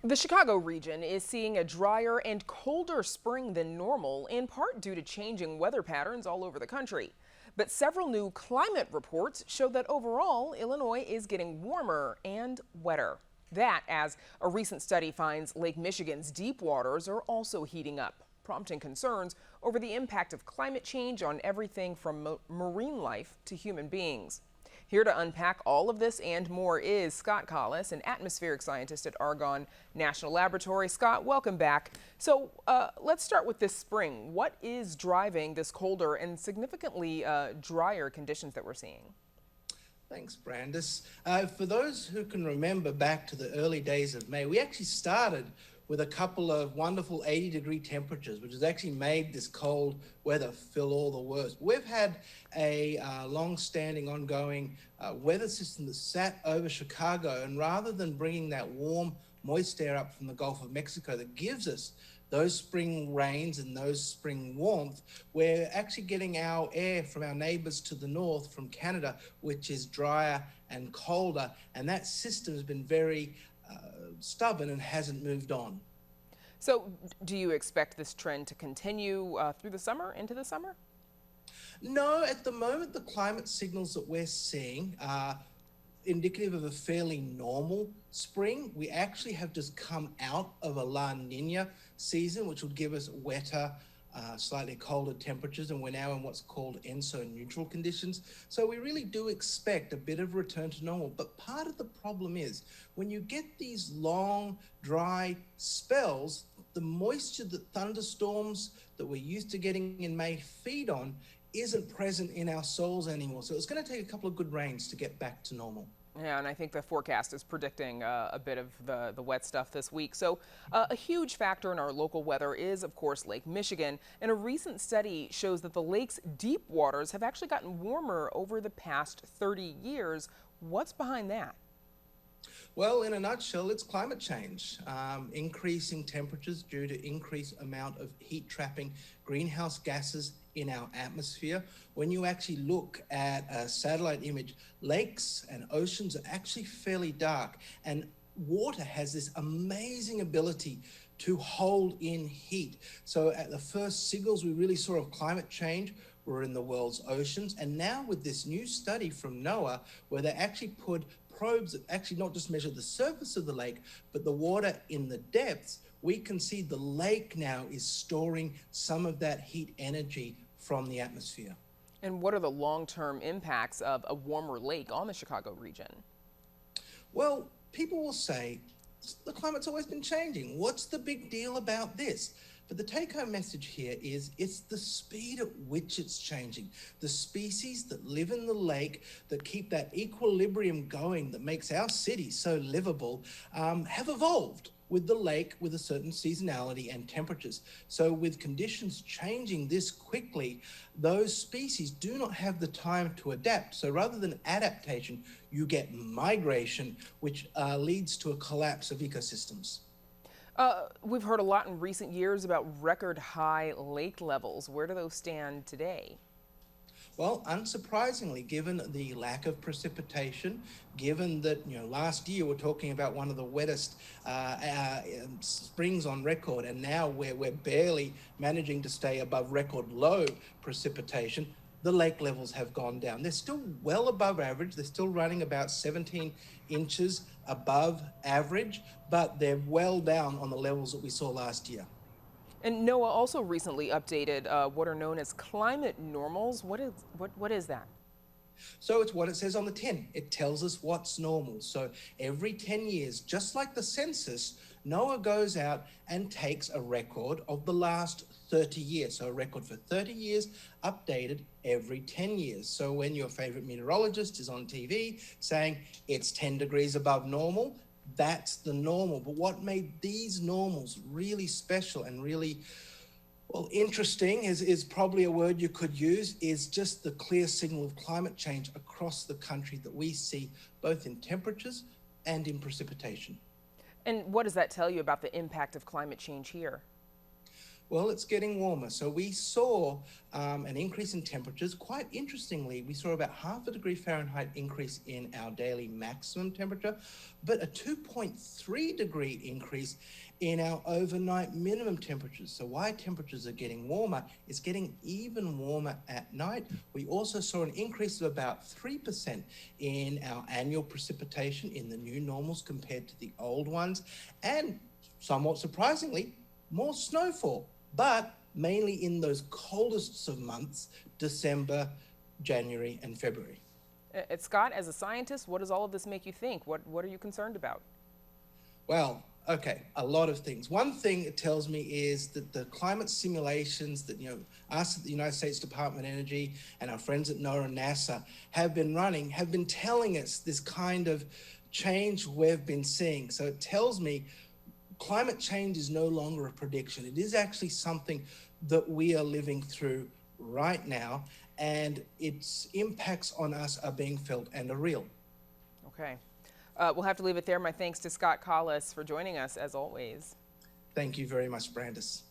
The Chicago region is seeing a drier and colder spring than normal, in part due to changing weather patterns all over the country. But several new climate reports show that overall, Illinois is getting warmer and wetter. That, as a recent study finds Lake Michigan's deep waters are also heating up, prompting concerns over the impact of climate change on everything from marine life to human beings. Here to unpack all of this and more is Scott Collis, an atmospheric scientist at Argonne National Laboratory. Scott, welcome back. So let's start with this spring. What is driving this colder and significantly drier conditions that we're seeing? Thanks, Brandis. For those who can remember back to the early days of May, we actually started with a couple of wonderful 80-degree temperatures, which has actually made this cold weather feel all the worse. We've had a long-standing, ongoing weather system that sat over Chicago, and rather than bringing that warm, moist air up from the Gulf of Mexico that gives us those spring rains and those spring warmth, we're actually getting our air from our neighbors to the north, from Canada, which is drier and colder, and that system has been very stubborn and hasn't moved on. So do you expect this trend to continue through the summer, into the summer? No, at the moment, the climate signals that we're seeing are indicative of a fairly normal spring. We actually have just come out of a La Nina season, which would give us wetter, slightly colder temperatures, and we're now in what's called ENSO neutral conditions. So we really do expect a bit of return to normal. But part of the problem is when you get these long, dry spells, the moisture that thunderstorms that we're used to getting in May feed on isn't present in our soils anymore. So it's going to take a couple of good rains to get back to normal. Yeah, and I think the forecast is predicting a bit of the wet stuff this week. So a huge factor in our local weather is, of course, Lake Michigan. And a recent study shows that the lake's deep waters have actually gotten warmer over the past 30 years. What's behind that? Well, in a nutshell, it's climate change. Increasing temperatures due to increased amount of heat trapping greenhouse gases in our atmosphere. When you actually look at a satellite image, lakes and oceans are actually fairly dark, and water has this amazing ability to hold in heat. So at the first signals we really saw of climate change were in the world's oceans, and now with this new study from NOAA, where they actually put probes that actually not just measure the surface of the lake, but the water in the depths, we can see the lake now is storing some of that heat energy from the atmosphere. And what are the long-term impacts of a warmer lake on the Chicago region? Well, people will say the climate's always been changing. What's the big deal about this? But the take-home message here is it's the speed at which it's changing. The species that live in the lake, that keep that equilibrium going, that makes our city so livable, have evolved with the lake with a certain seasonality and temperatures. So with conditions changing this quickly, those species do not have the time to adapt. So rather than adaptation, you get migration, which leads to a collapse of ecosystems. We've heard a lot in recent years about record high lake levels. Where do those stand today? Well, unsurprisingly, given the lack of precipitation, given that last year we're talking about one of the wettest springs on record, and now we're barely managing to stay above record low precipitation, the lake levels have gone down. They're still well above average. They're still running about 17 inches above average, but they're well down on the levels that we saw last year. And NOAA also recently updated what are known as climate normals. What is that? So it's what it says on the tin. It tells us what's normal. So every 10 years, just like the census, NOAA goes out and takes a record of the last 30 years. So a record for 30 years, updated every 10 years. So when your favorite meteorologist is on TV saying it's 10 degrees above normal, that's the normal. But what made these normals really special and really interesting is probably a word you could use, is just the clear signal of climate change across the country that we see both in temperatures and in precipitation. And what does that tell you about the impact of climate change here? Well, it's getting warmer. So we saw an increase in temperatures. Quite interestingly, we saw about half a degree Fahrenheit increase in our daily maximum temperature, but a 2.3 degree increase in our overnight minimum temperatures. So why temperatures are getting warmer, it's getting even warmer at night. We also saw an increase of about 3% in our annual precipitation in the new normals compared to the old ones. And somewhat surprisingly, more snowfall, but mainly in those coldest of months, December, January, and February. Scott, as a scientist, what does all of this make you think? What are you concerned about? Well, okay, a lot of things. One thing it tells me is that the climate simulations that, us at the United States Department of Energy and our friends at NOAA and NASA have been running, have been telling us this kind of change we've been seeing. So it tells me climate change is no longer a prediction. It is actually something that we are living through right now, and its impacts on us are being felt and are real. Okay. We'll have to leave it there. My thanks to Scott Collis for joining us, as always. Thank you very much, Brandis.